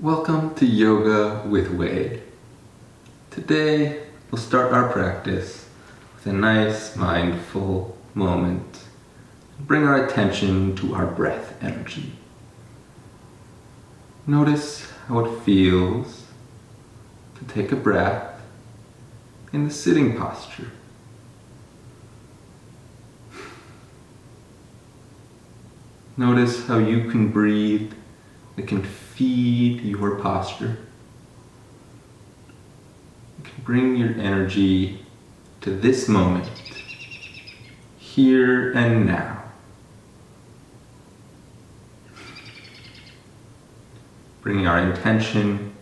Welcome to Yoga with Wade. Today we'll start our practice with a nice mindful moment. Bring our attention to our breath energy. Notice how it feels to take a breath in the sitting posture. Notice how you can breathe that can feed your posture. You can bring your energy to this moment, here and now. Bringing our intention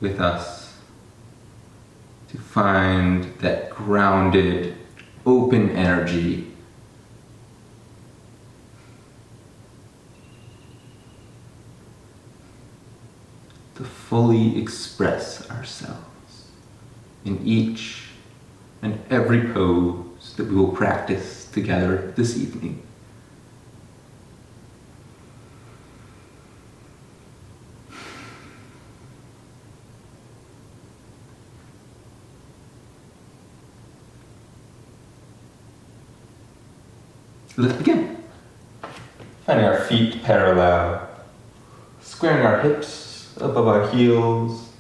with us to find that grounded, open energy to fully express ourselves in each and every pose that we will practice together this evening. Let's begin. Finding our feet parallel, squaring our hips above our heels,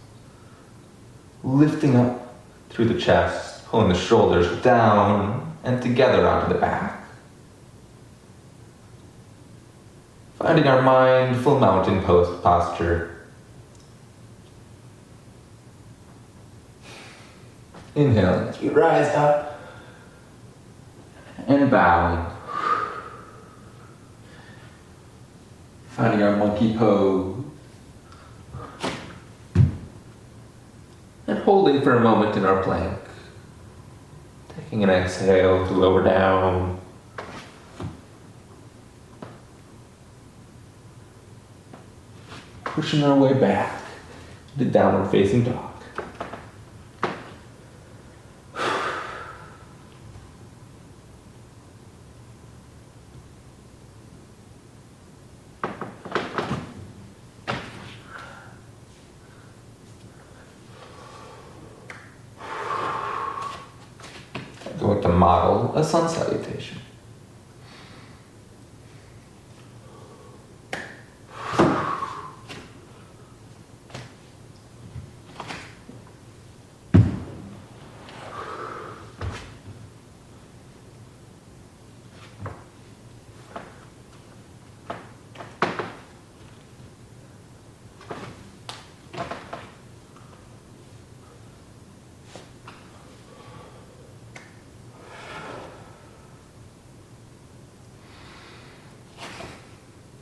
lifting up through the chest, pulling the shoulders down and together onto the back. Finding our mindful mountain pose posture. Inhaling as we rise up and bowing. Finding our monkey pose. And holding for a moment in our plank. Taking an exhale to lower down. Pushing our way back to downward facing dog. Going to model a sun salutation.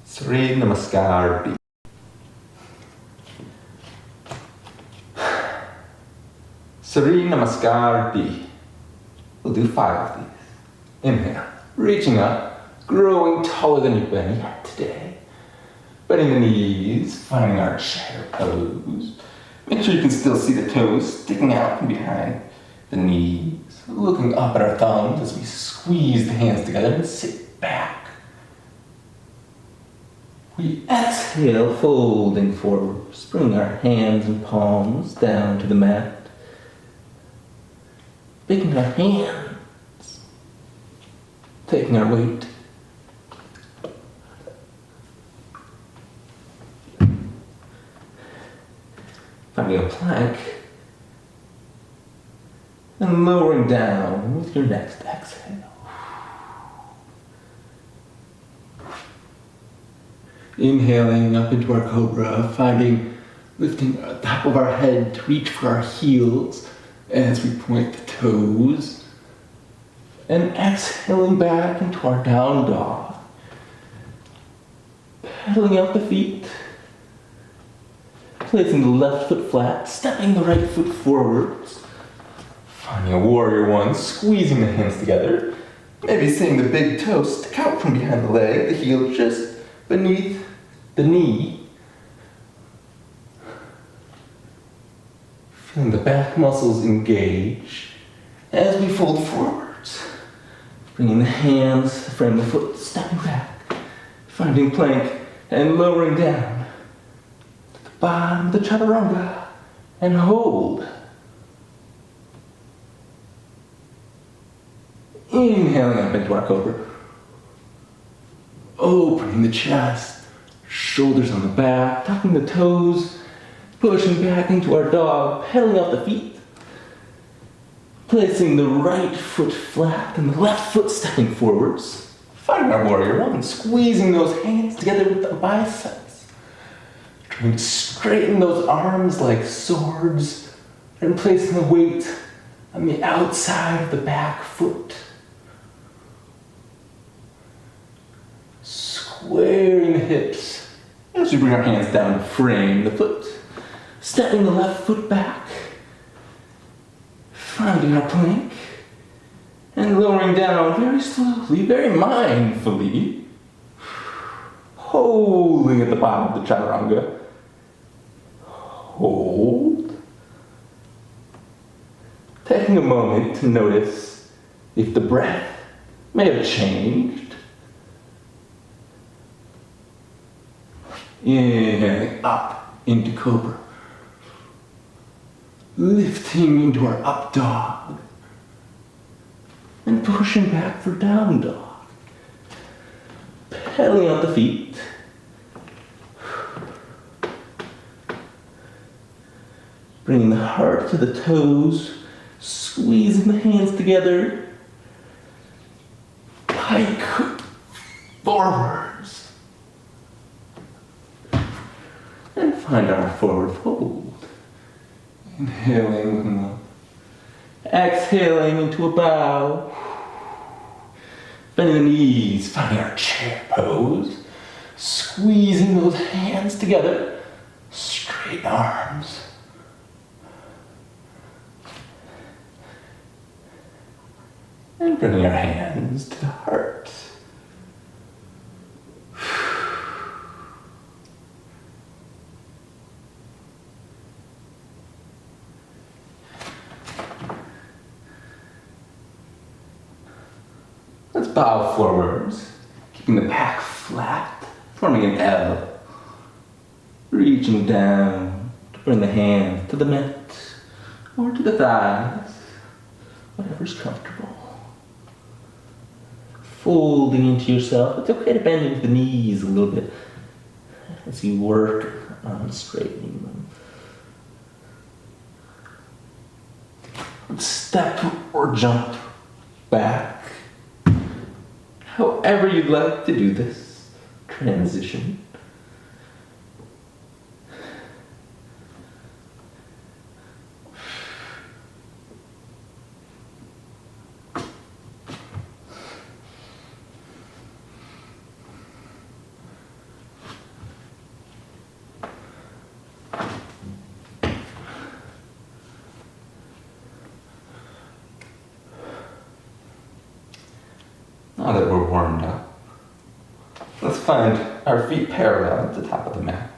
Surya Namaskar B. Surya Namaskar B. We'll do 5 of these. Inhale, reaching up, growing taller than you've been yet today. Bending the knees, finding our chair pose. Make sure you can still see the toes sticking out from behind the knees. Looking up at our thumbs as we squeeze the hands together and sit back. We exhale, folding forward, bringing our hands and palms down to the mat. Picking our hands, taking our weight. Finding a plank, and lowering down with your next exhale. Inhaling up into our cobra, lifting the top of our head to reach for our heels as we point the toes. And exhaling back into our down dog. Pedaling out the feet. Placing the left foot flat, stepping the right foot forwards. Finding a warrior one, squeezing the hands together. Maybe seeing the big toe stick out from behind the leg, the heel just beneath the knee. Feeling the back muscles engage as we fold forwards. Bringing the hands, frame the foot, stepping back. Finding plank and lowering down. bottom of the chaturanga and hold. Inhaling up into our cobra. Opening the chest, shoulders on the back, tucking the toes, pushing back into our dog, pedaling out the feet. Placing the right foot flat and the left foot stepping forwards. Finding our warrior one, squeezing those hands together with the biceps. Trying to straighten those arms like swords. And placing the weight on the outside of the back foot. Squaring the hips as we bring our hands down to frame the foot. Stepping the left foot back. Finding our plank. And lowering down very slowly, very mindfully. Holding at the bottom of the chaturanga. Hold. Taking a moment to notice if the breath may have changed. Inhaling up into cobra. Lifting into our up dog. And pushing back for down dog. Pedaling out the feet. Bringing the heart to the toes. Squeezing the hands together. Pike forwards. And find our forward fold. Inhaling, exhaling into a bow. Bending the knees, finding our chair pose. Squeezing those hands together. Straight arms. And bringing our hands to the heart. Let's bow forwards, keeping the back flat, forming an L. Reaching down to bring the hands to the mat or to the thighs, whatever's comfortable. Folding into yourself. It's okay to bend into the knees a little bit as you work on straightening them. Step or jump back. However you'd like to do this transition. Now that we're warmed up, let's find our feet parallel at the top of the mat.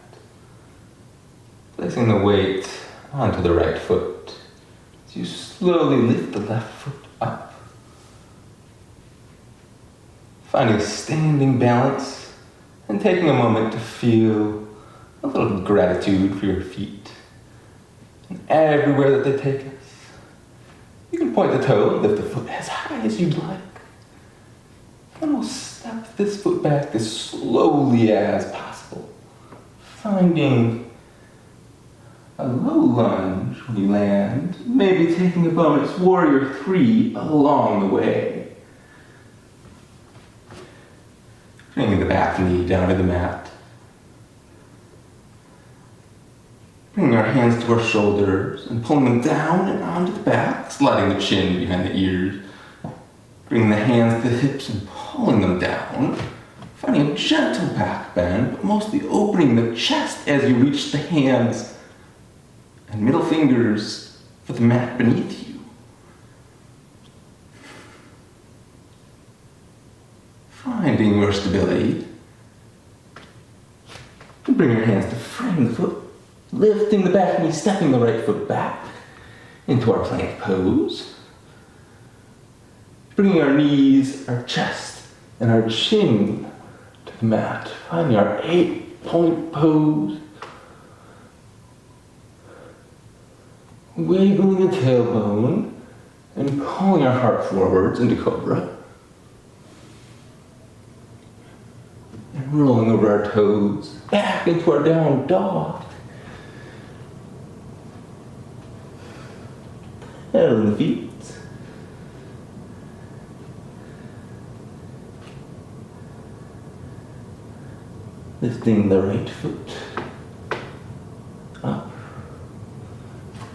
Placing the weight onto the right foot as you slowly lift the left foot up. Finding standing balance and taking a moment to feel a little gratitude for your feet and everywhere that they take us. You can point the toe and lift the foot as high as you'd like. And we'll step this foot back as slowly as possible. Finding a low lunge when you land, maybe taking a bonus warrior 3 along the way. Bringing the back knee down to the mat. Bringing our hands to our shoulders and pulling them down and onto the back, sliding the chin behind the ears. Bringing the hands to the hips and pulling them down. Finding a gentle back bend, but mostly opening the chest as you reach the hands and middle fingers for the mat beneath you. Finding your stability. And bring your hands to frame the foot, lifting the back knee, stepping the right foot back into our plank pose. Bringing our knees, our chest, and our chin to the mat. Finding our 8-point pose. wiggling the tailbone and pulling our heart forwards into cobra. And rolling over our toes back into our down dog. Pedaling the feet. Lifting the right foot up.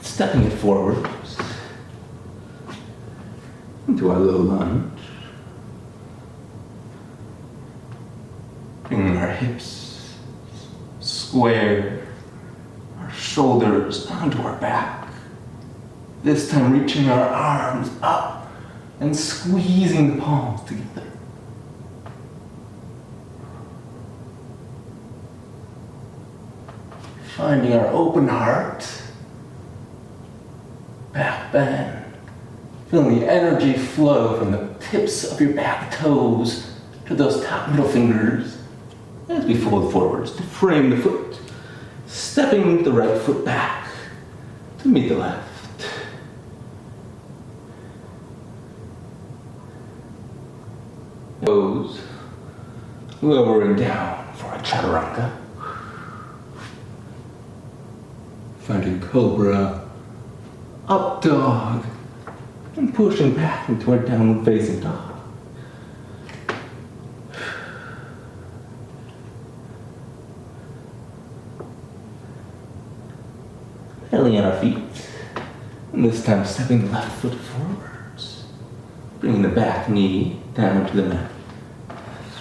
Stepping it forwards into our low lunge. Bringing our hips square, our shoulders onto our back. This time reaching our arms up and squeezing the palms together. Finding our open heart, back bend, feeling the energy flow from the tips of your back toes to those top middle fingers as we fold forwards to frame the foot, stepping the right foot back to meet the left. Toes lowering down for a chaturanga. Finding cobra, up dog, and pushing back into our downward facing dog. Pedaling on our feet, and this time stepping the left foot forwards, bringing the back knee down to the mat.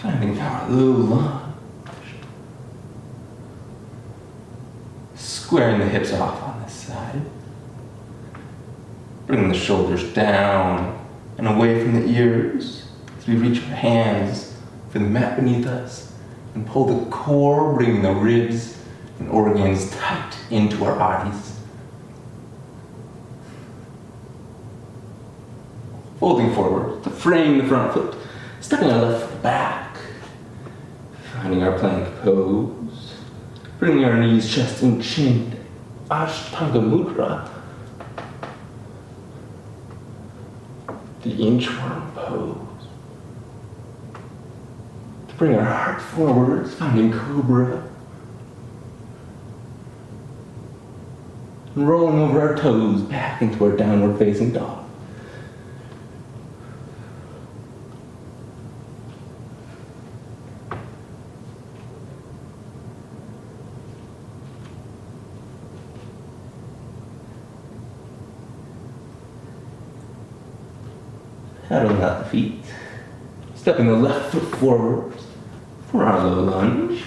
Finding our low lunge. Squaring the hips off on this side. Bringing the shoulders down and away from the ears as we reach our hands for the mat beneath us and pull the core, bringing the ribs and organs tight into our bodies. Folding forward to frame the front foot, stepping our left foot back, finding our plank pose. Bringing our knees, chest, and chin to Ashtanga Mudra. The inchworm pose. To bring our heart forwards, finding cobra. And rolling over our toes back into our downward facing dog. Paddling out the feet, stepping the left foot forward for our low lunge.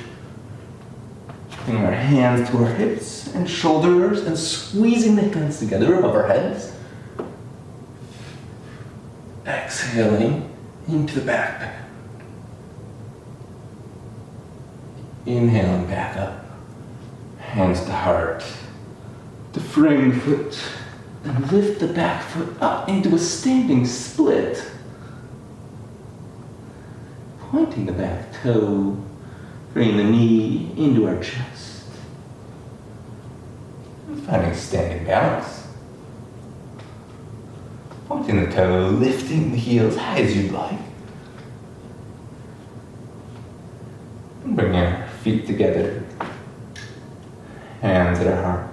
Bringing our hands to our hips and shoulders and squeezing the hands together above our heads. Exhaling into the back bend. Inhaling back up, hands to heart, to frame the foot. And lift the back foot up into a standing split. Pointing the back toe, bringing the knee into our chest. And finding standing balance. Pointing the toe, lifting the heels high as you'd like. And bringing our feet together. Hands at our heart.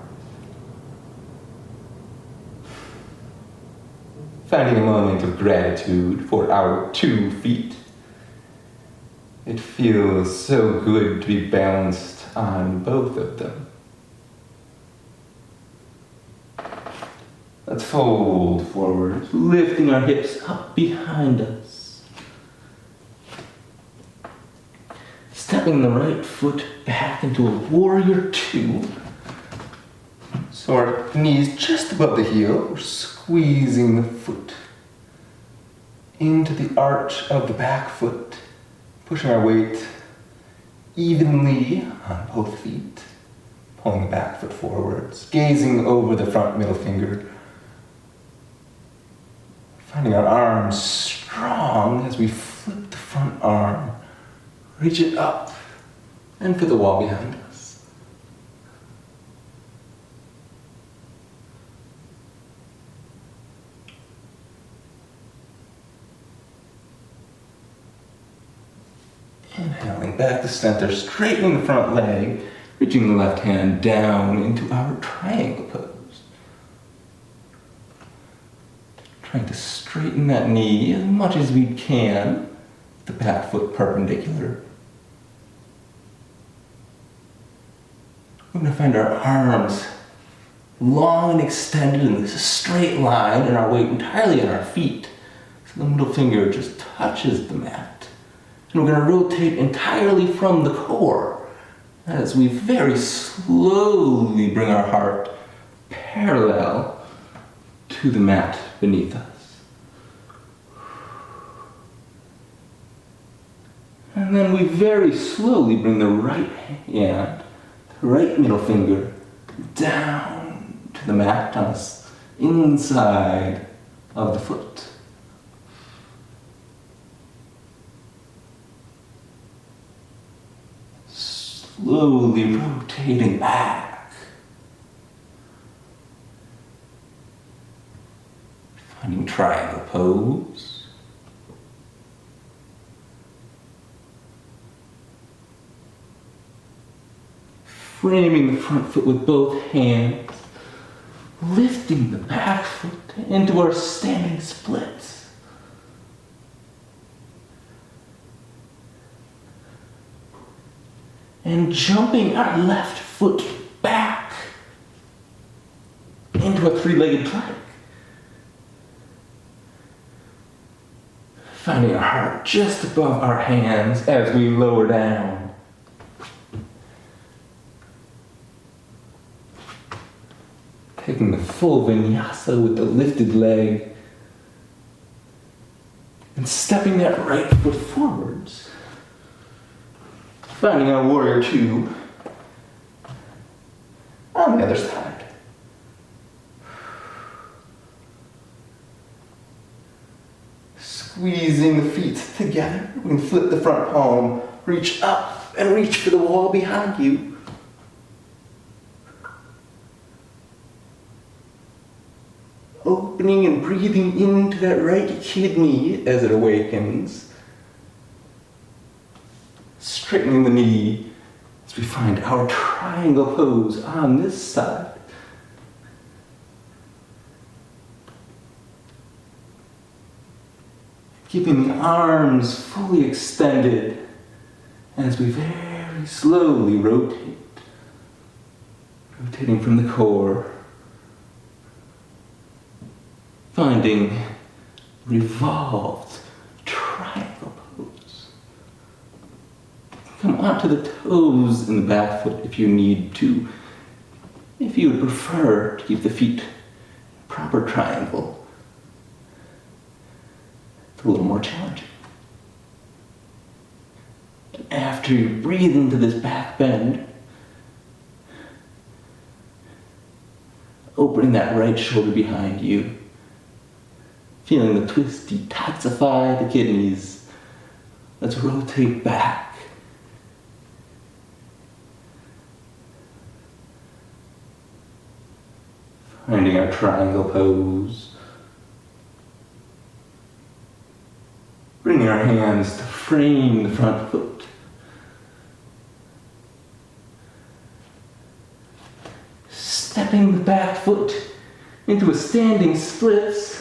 Finding a moment of gratitude for our 2 feet. It feels so good to be balanced on both of them. Let's fold forward, lifting our hips up behind us. Stepping the right foot back into a warrior 2. So our knees just above the heel, we're squeezing the foot into the arch of the back foot, pushing our weight evenly on both feet, pulling the back foot forwards, gazing over the front middle finger, finding our arms strong as we flip the front arm, reach it up, and for the wall behind us. to center, straightening the front leg, reaching the left hand down into our triangle pose. Trying to straighten that knee as much as we can, the back foot perpendicular. We're going to find our arms long and extended in this straight line and our weight entirely on our feet. So the middle finger just touches the mat. And we're going to rotate entirely from the core as we very slowly bring our heart parallel to the mat beneath us. And then we very slowly bring the right hand, the right middle finger, down to the mat on the inside of the foot. Slowly rotating back. Finding triangle pose. Framing the front foot with both hands. Lifting the back foot into our standing splits. And jumping our left foot back into a three-legged plank. Finding our heart just above our hands as we lower down. Taking the full vinyasa with the lifted leg and stepping that right foot forwards. Finding our warrior two on the other side. Squeezing the feet together. We can flip the front palm, reach up and reach for the wall behind you. Opening and breathing into that right kidney as it awakens. Straightening the knee as we find our triangle pose on this side. Keeping the arms fully extended as we very slowly rotate. Rotating from the core. Finding revolved triangle pose. Come onto the toes in the back foot if you need to. If you would prefer to keep the feet in proper triangle, it's a little more challenging. After you breathe into this back bend, opening that right shoulder behind you. Feeling the twist detoxify the kidneys. Let's rotate back. Finding our triangle pose. Bringing our hands to frame the front foot. Stepping the back foot into a standing splits.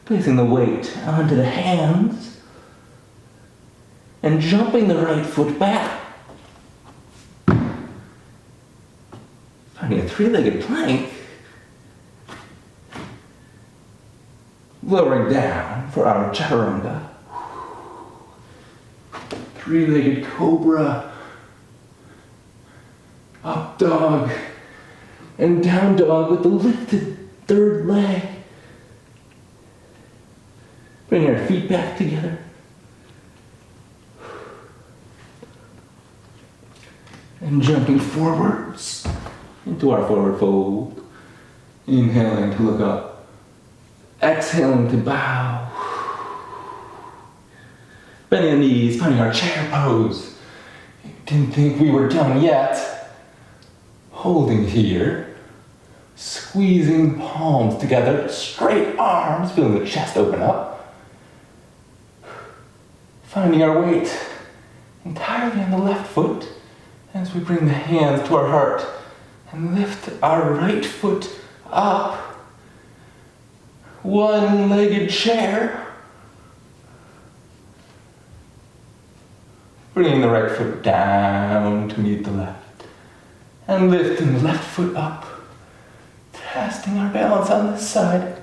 Placing the weight onto the hands and jumping the right foot back. Finding a three-legged plank. Lowering down for our chaturanga. Three-legged cobra. Up dog. And down dog with the lifted third leg. Bring our feet back together. And jumping forwards into our forward fold. Inhaling to look up. Exhaling to bow. Bending the knees, finding our chair pose. Didn't think we were done yet. Holding here. Squeezing palms together. Straight arms, feeling the chest open up. Finding our weight entirely on the left foot as we bring the hands to our heart and lift our right foot up. One-legged chair. Bringing the right foot down to meet the left and lifting the left foot up. Testing our balance on this side.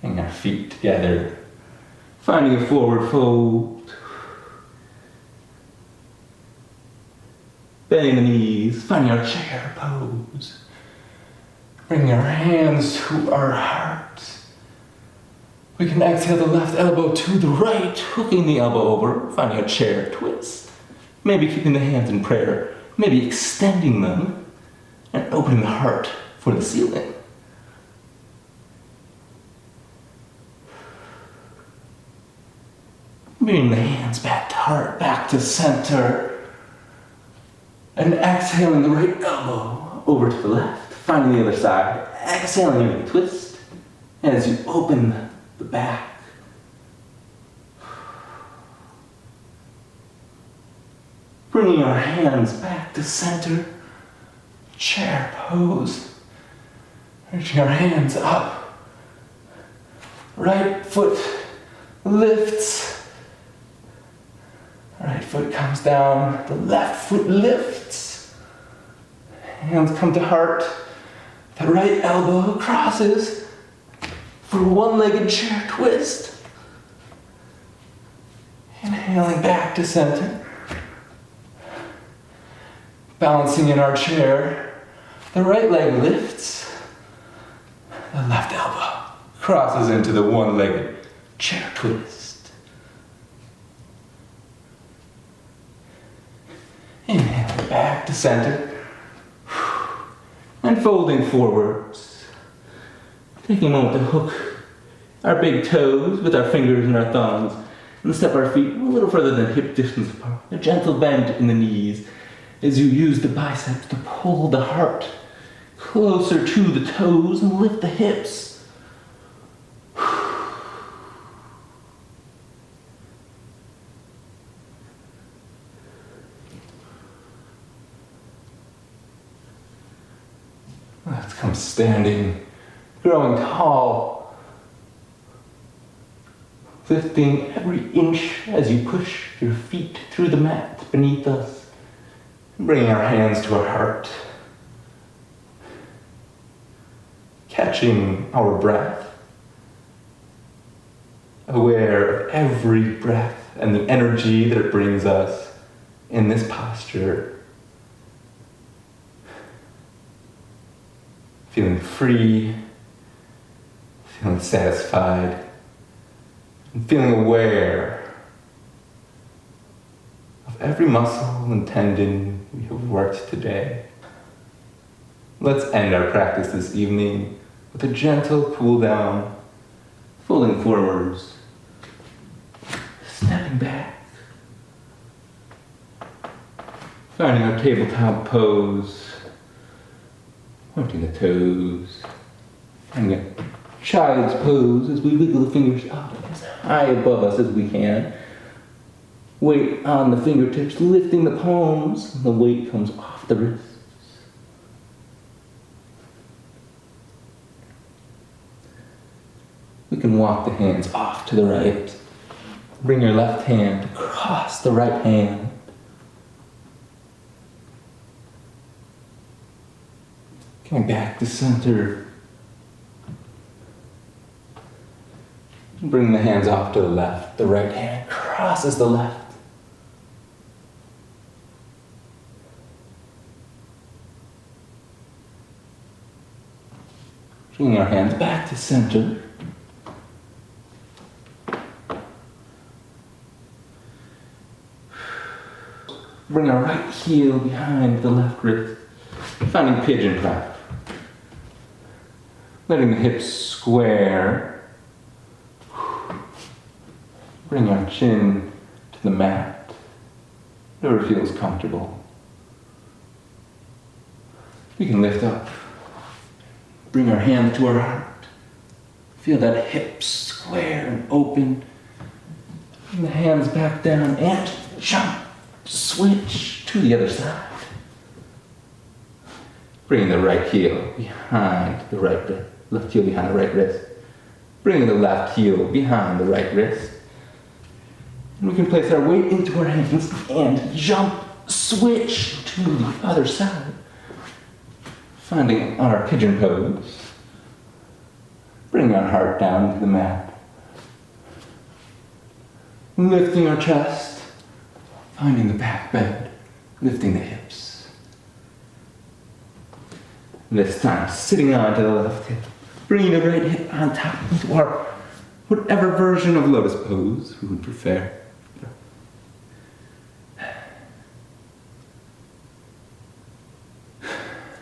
Bring our feet together. Finding a forward fold. Bending the knees, finding our chair pose. Bringing our hands to our hearts. We can exhale the left elbow to the right, hooking the elbow over, finding a chair twist. Maybe keeping the hands in prayer, maybe extending them and opening the heart for the ceiling. Bringing the hands back to heart, back to center. And exhaling the right elbow over to the left, finding the other side. Exhaling a twist as you open the back. Bringing our hands back to center. Chair pose. Reaching our hands up. Right foot lifts. Right foot comes down, the left foot lifts. Hands come to heart. The right elbow crosses for a one-legged chair twist. Inhaling back to center. Balancing in our chair. The right leg lifts. The left elbow crosses into the one-legged chair twist. Inhaling back to center. And folding forwards. Taking a moment to hook our big toes with our fingers and our thumbs and step our feet a little further than hip distance apart. A gentle bend in the knees as you use the biceps to pull the heart closer to the toes and lift the hips. Let's come standing, growing tall, lifting every inch as you push your feet through the mat beneath us, bringing our hands to our heart, catching our breath, aware of every breath and the energy that it brings us in this posture. Feeling free, feeling satisfied, and feeling aware of every muscle and tendon we have worked today. Let's end our practice this evening with a gentle cool down, folding forwards, stepping back, finding our tabletop pose. Pointing the toes, and a child's pose as we wiggle the fingers up as high above us as we can. Weight on the fingertips, lifting the palms, and the weight comes off the wrists. We can walk the hands off to the right. Bring your left hand across the right hand. Coming back to center. Bring the hands off to the left. The right hand crosses the left. Bringing our hands back to center. Bring our right heel behind the left wrist. Finding pigeon prep. Letting the hips square. Bring our chin to the mat. Whatever feels comfortable. We can lift up. Bring our hand to our heart. Feel that hip square and open. Bring the hands back down and jump. Switch to the other side. Bringing the right heel behind the right wrist. Left heel behind the right wrist. Bringing the left heel behind the right wrist. And we can place our weight into our hands and jump, switch to the other side. Finding our pigeon pose. Bring our heart down to the mat. Lifting our chest. Finding the back bend. Lifting the hips. This time, sitting onto the left hip. Bringing the right hip on top into our whatever version of lotus pose we would prefer.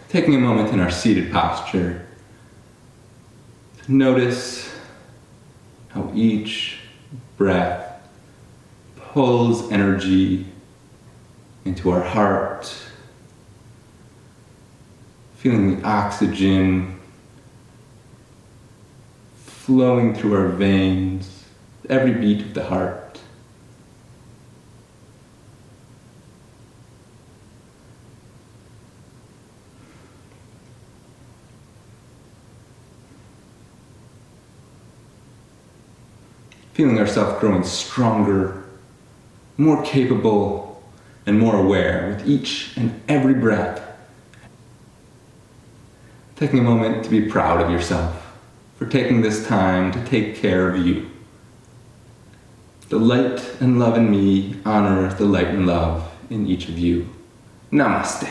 Taking a moment in our seated posture to notice how each breath pulls energy into our heart, feeling the oxygen flowing through our veins, every beat of the heart. Feeling ourselves growing stronger, more capable, and more aware with each and every breath. Taking a moment to be proud of yourself for taking this time to take care of you. The light and love in me honor the light and love in each of you. Namaste.